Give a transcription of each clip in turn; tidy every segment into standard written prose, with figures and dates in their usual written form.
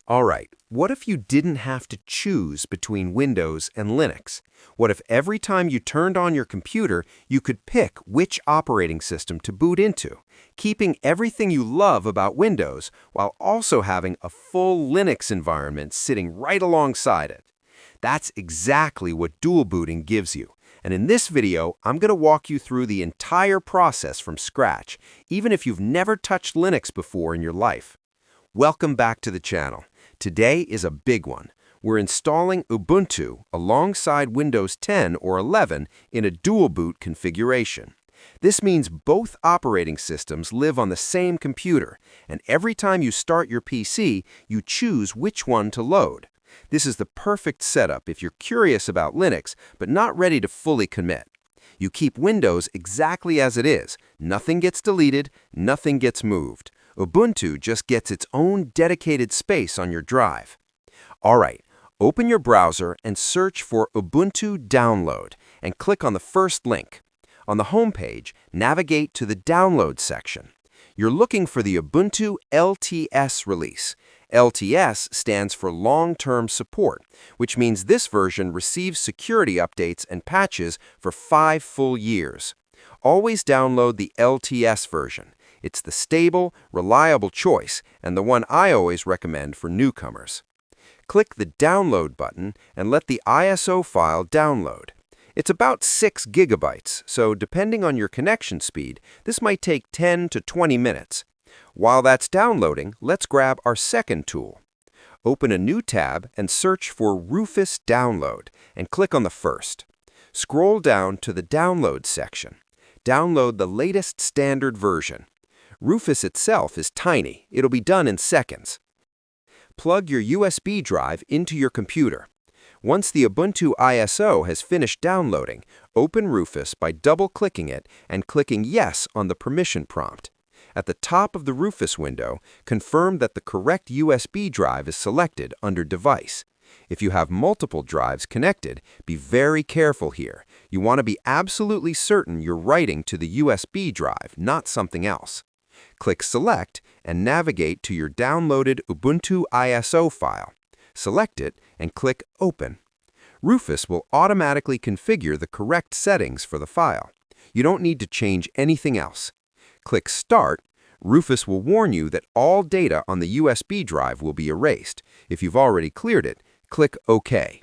All right, what if you didn't have to choose between Windows and Linux? What if every time you turned on your computer, you could pick which operating system to boot into, keeping everything you love about Windows while also having a full Linux environment sitting right alongside it? That's exactly what dual booting gives you. And in this video, I'm going to walk you through the entire process from scratch, even if you've never touched Linux before in your life. Welcome back to the channel. Today is a big one. We're installing Ubuntu alongside Windows 10 or 11 in a dual boot configuration. This means both operating systems live on the same computer, and every time you start your PC, you choose which one to load. This is the perfect setup if you're curious about Linux but not ready to fully commit. You keep Windows exactly as it is. Nothing gets deleted, nothing gets moved. Ubuntu just gets its own dedicated space on your drive. All right, open your browser and search for Ubuntu Download and click on the first link. On the home page, navigate to the Download section. You're looking for the Ubuntu LTS release. LTS stands for Long-Term Support, which means this version receives security updates and patches for 5 full years. Always download the LTS version. It's the stable, reliable choice, and the one I always recommend for newcomers. Click the Download button and let the ISO file download. It's about 6 gigabytes, so depending on your connection speed, this might take 10 to 20 minutes. While that's downloading, let's grab our second tool. Open a new tab and search for Rufus Download and click on the first. Scroll down to the Download section. Download the latest standard version. Rufus itself is tiny. It'll be done in seconds. Plug your USB drive into your computer. Once the Ubuntu ISO has finished downloading, open Rufus by double-clicking it and clicking Yes on the permission prompt. At the top of the Rufus window, confirm that the correct USB drive is selected under Device. If you have multiple drives connected, be very careful here. You want to be absolutely certain you're writing to the USB drive, not something else. Click Select and navigate to your downloaded Ubuntu ISO file. Select it and click Open. Rufus will automatically configure the correct settings for the file. You don't need to change anything else. Click Start. Rufus will warn you that all data on the USB drive will be erased. If you've already cleared it, click OK.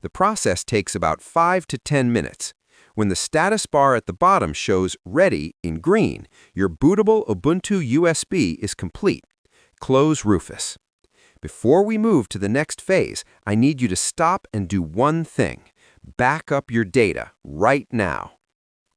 The process takes about 5 to 10 minutes. When the status bar at the bottom shows Ready in green, your bootable Ubuntu USB is complete. Close Rufus. Before we move to the next phase, I need you to stop and do one thing. Back up your data right now.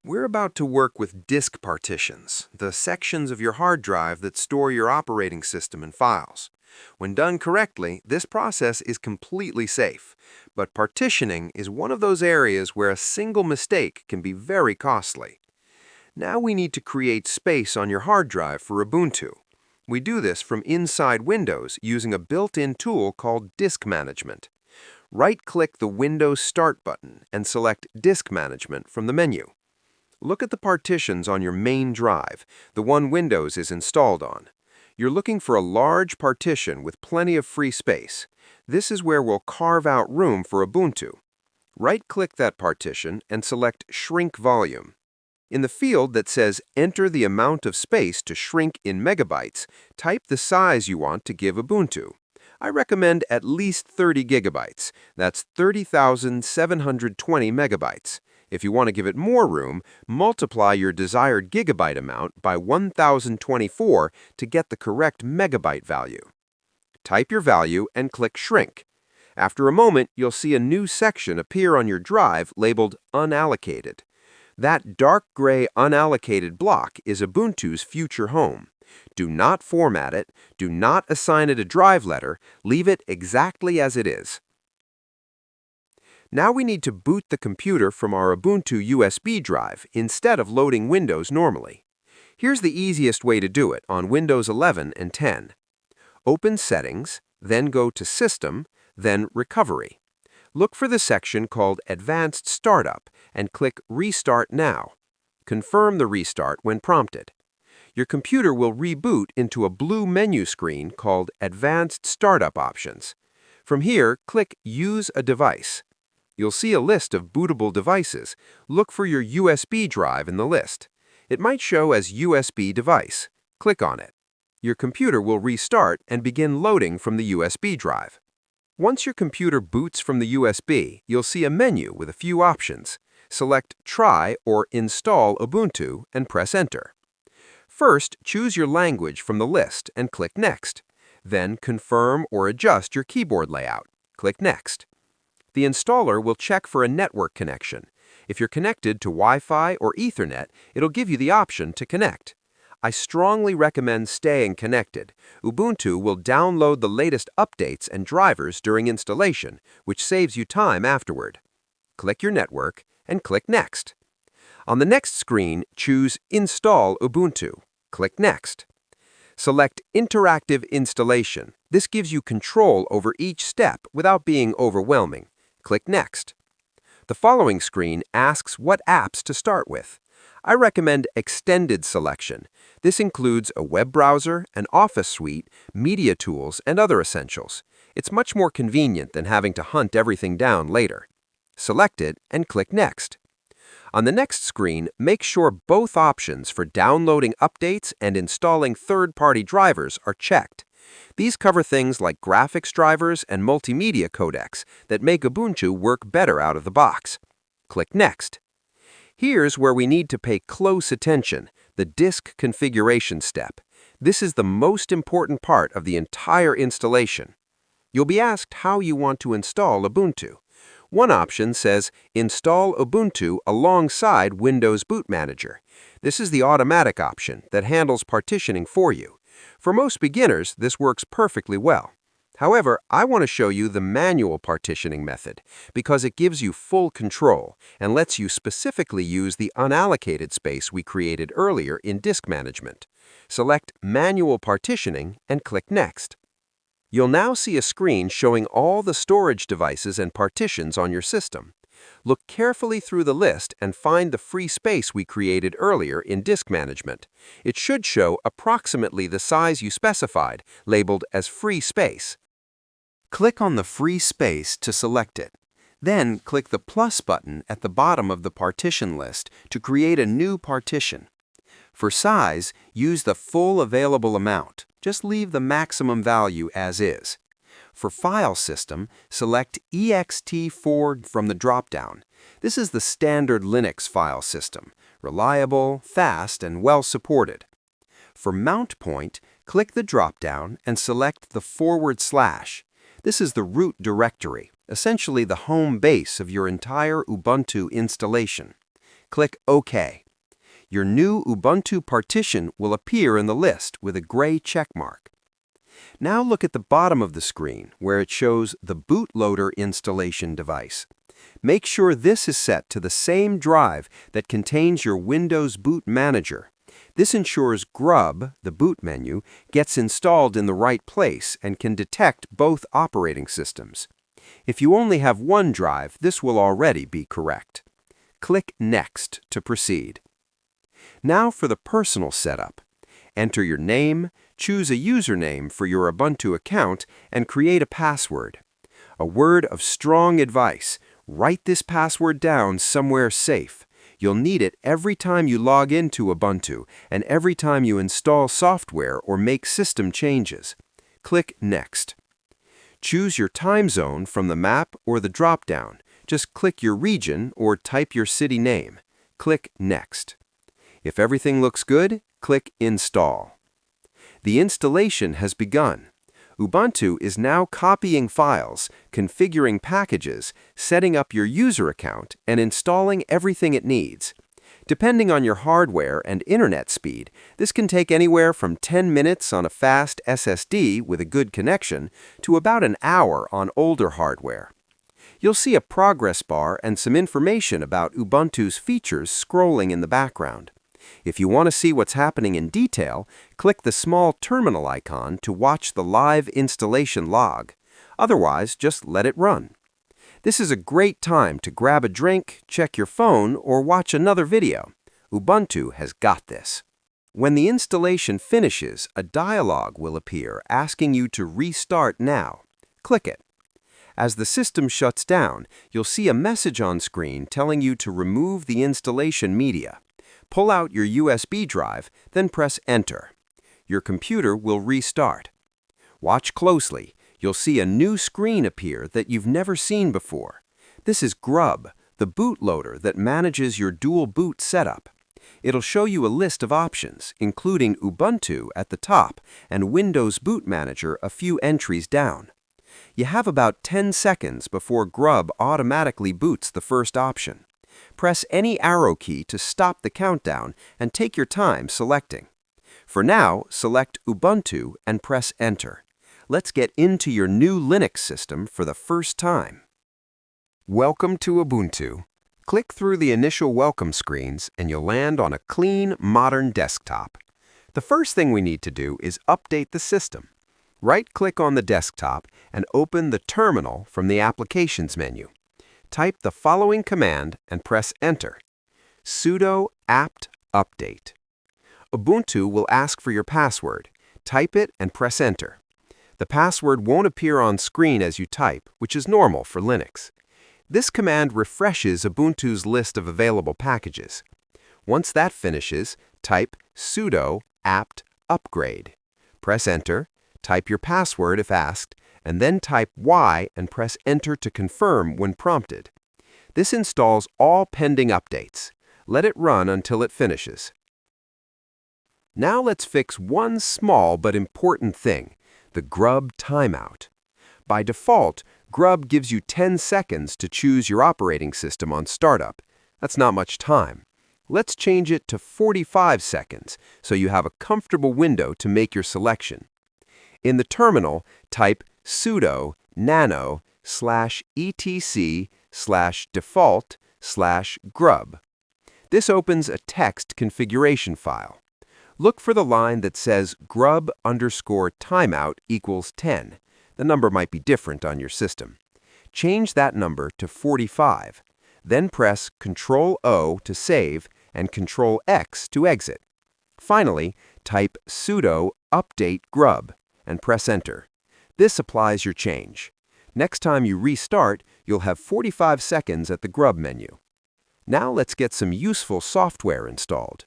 We're about to work with disk partitions, the sections of your hard drive that store your operating system and files. When done correctly, this process is completely safe. But partitioning is one of those areas where a single mistake can be very costly. Now we need to create space on your hard drive for Ubuntu. We do this from inside Windows using a built-in tool called Disk Management. Right-click the Windows Start button and select Disk Management from the menu. Look at the partitions on your main drive, the one Windows is installed on. You're looking for a large partition with plenty of free space. This is where we'll carve out room for Ubuntu. Right-click that partition and select Shrink Volume. In the field that says Enter the amount of space to shrink in megabytes, type the size you want to give Ubuntu. I recommend at least 30 gigabytes. That's 30,720 megabytes. If you want to give it more room, multiply your desired gigabyte amount by 1024 to get the correct megabyte value. Type your value and click Shrink. After a moment, you'll see a new section appear on your drive labeled Unallocated. That dark gray unallocated block is Ubuntu's future home. Do not format it, do not assign it a drive letter, leave it exactly as it is. Now we need to boot the computer from our Ubuntu USB drive instead of loading Windows normally. Here's the easiest way to do it on Windows 11 and 10. Open Settings, then go to System, then Recovery. Look for the section called Advanced Startup and click Restart Now. Confirm the restart when prompted. your computer will reboot into a blue menu screen called Advanced Startup Options. From here, click Use a Device. You'll see a list of bootable devices. Look for your USB drive in the list. It might show as USB device. Click on it. Your computer will restart and begin loading from the USB drive. Once your computer boots from the USB, you'll see a menu with a few options. Select Try or Install Ubuntu and press Enter. First, choose your language from the list and click Next. Then, confirm or adjust your keyboard layout. Click Next. The installer will check for a network connection. If you're connected to Wi-Fi or Ethernet, it'll give you the option to connect. I strongly recommend staying connected. Ubuntu will download the latest updates and drivers during installation, which saves you time afterward. Click your network and click Next. On the next screen, choose Install Ubuntu. Click Next. Select Interactive Installation. This gives you control over each step without being overwhelming. Click Next. The following screen asks what apps to start with. I recommend Extended Selection. This includes a web browser, an Office suite, media tools, and other essentials. It's much more convenient than having to hunt everything down later. Select it and click Next. On the next screen, make sure both options for downloading updates and installing third-party drivers are checked. These cover things like graphics drivers and multimedia codecs that make Ubuntu work better out of the box. Click Next. Here's where we need to pay close attention, the disk configuration step. This is the most important part of the entire installation. You'll be asked how you want to install Ubuntu. One option says Install Ubuntu alongside Windows Boot Manager. This is the automatic option that handles partitioning for you. For most beginners, this works perfectly well. However, I want to show you the manual partitioning method because it gives you full control and lets you specifically use the unallocated space we created earlier in disk management. Select Manual Partitioning and click Next. You'll now see a screen showing all the storage devices and partitions on your system. Look carefully through the list and find the free space we created earlier in disk management. It should show approximately the size you specified, labeled as free space. Click on the free space to select it. Then click the plus button at the bottom of the partition list to create a new partition. For size, use the full available amount. Just leave the maximum value as is. For file system, select ext4 from the drop-down. This is the standard Linux file system, reliable, fast, and well supported. For mount point, click the drop-down and select the /. This is the root directory, essentially the home base of your entire Ubuntu installation. Click OK. Your new Ubuntu partition will appear in the list with a gray check mark. Now look at the bottom of the screen where it shows the bootloader installation device. Make sure this is set to the same drive that contains your Windows Boot Manager. This ensures GRUB, the boot menu, gets installed in the right place and can detect both operating systems. If you only have one drive, this will already be correct. Click Next to proceed. Now for the personal setup. Enter your name, choose a username for your Ubuntu account, and create a password. A word of strong advice: write this password down somewhere safe. You'll need it every time you log into Ubuntu and every time you install software or make system changes. Click Next. Choose your time zone from the map or the drop-down. Just click your region or type your city name. Click Next. If everything looks good, click Install. The installation has begun. Ubuntu is now copying files, configuring packages, setting up your user account, and installing everything it needs. Depending on your hardware and internet speed, this can take anywhere from 10 minutes on a fast SSD with a good connection to about an hour on older hardware. You'll see a progress bar and some information about Ubuntu's features scrolling in the background. If you want to see what's happening in detail, click the small terminal icon to watch the live installation log. Otherwise, just let it run. This is a great time to grab a drink, check your phone, or watch another video. Ubuntu has got this. When the installation finishes, a dialog will appear asking you to restart now. Click it. As the system shuts down, you'll see a message on screen telling you to remove the installation media. Pull out your USB drive, then press Enter. Your computer will restart. Watch closely. You'll see a new screen appear that you've never seen before. This is GRUB, the bootloader that manages your dual boot setup. It'll show you a list of options, including Ubuntu at the top and Windows Boot Manager a few entries down. You have about 10 seconds before GRUB automatically boots the first option. Press any arrow key to stop the countdown and take your time selecting. For now, select Ubuntu and press Enter. Let's get into your new Linux system for the first time. Welcome to Ubuntu. Click through the initial welcome screens and you'll land on a clean, modern desktop. The first thing we need to do is update the system. Right-click on the desktop and open the Terminal from the Applications menu. Type the following command and press Enter. sudo apt update. Ubuntu will ask for your password. Type it and press Enter. The password won't appear on screen as you type, which is normal for Linux. This command refreshes Ubuntu's list of available packages. Once that finishes, type sudo apt upgrade. Press Enter, type your password if asked, and then type Y and press Enter to confirm when prompted. This installs all pending updates. Let it run until it finishes. Now let's fix one small but important thing, the GRUB timeout. By default, GRUB gives you 10 seconds to choose your operating system on startup. That's not much time. Let's change it to 45 seconds so you have a comfortable window to make your selection. In the terminal, type sudo nano/etc/default/grub. This opens a text configuration file. Look for the line that says grub_timeout equals 10. The number might be different on your system. Change that number to 45. Then press Ctrl-O to save and Ctrl-X to exit. Finally, type sudo update grub and press Enter. This applies your change. Next time you restart, you'll have 45 seconds at the GRUB menu. Now let's get some useful software installed.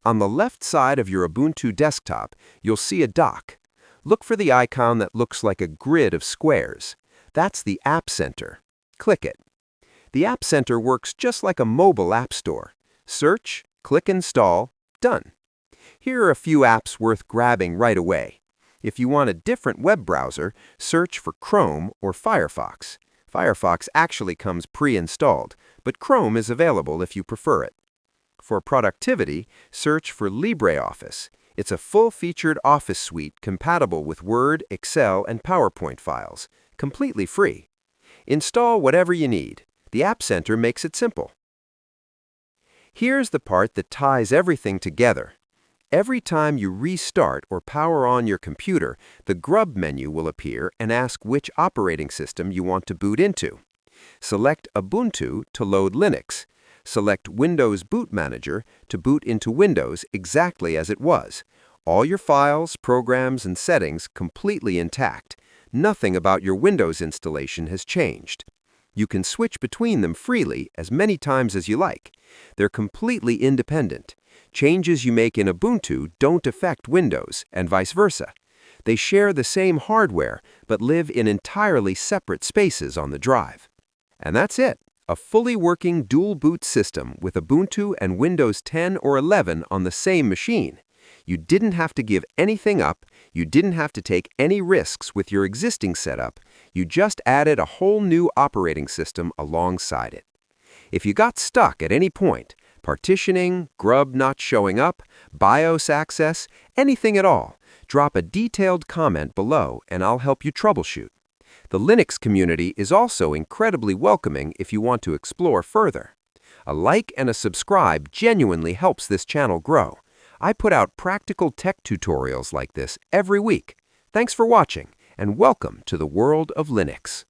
On the left side of your Ubuntu desktop, you'll see a dock. Look for the icon that looks like a grid of squares. That's the App Center. Click it. The App Center works just like a mobile app store. Search, click Install, done. Here are a few apps worth grabbing right away. If you want a different web browser, search for Chrome or Firefox. Firefox actually comes pre-installed, but Chrome is available if you prefer it. For productivity, search for LibreOffice. It's a full-featured office suite compatible with Word, Excel, and PowerPoint files, completely free. Install whatever you need. The App Center makes it simple. Here's the part that ties everything together. Every time you restart or power on your computer, the GRUB menu will appear and ask which operating system you want to boot into. Select Ubuntu to load Linux. Select Windows Boot Manager to boot into Windows exactly as it was. All your files, programs, and settings completely intact. Nothing about your Windows installation has changed. You can switch between them freely as many times as you like. They're completely independent. Changes you make in Ubuntu don't affect Windows, and vice versa. They share the same hardware, but live in entirely separate spaces on the drive. And that's it. A fully working dual boot system with Ubuntu and Windows 10 or 11 on the same machine. You didn't have to give anything up. You didn't have to take any risks with your existing setup. You just added a whole new operating system alongside it. If you got stuck at any point, partitioning, GRUB not showing up, BIOS access, anything at all, drop a detailed comment below and I'll help you troubleshoot. The Linux community is also incredibly welcoming if you want to explore further. A like and a subscribe genuinely helps this channel grow. I put out practical tech tutorials like this every week. Thanks for watching, and welcome to the world of Linux.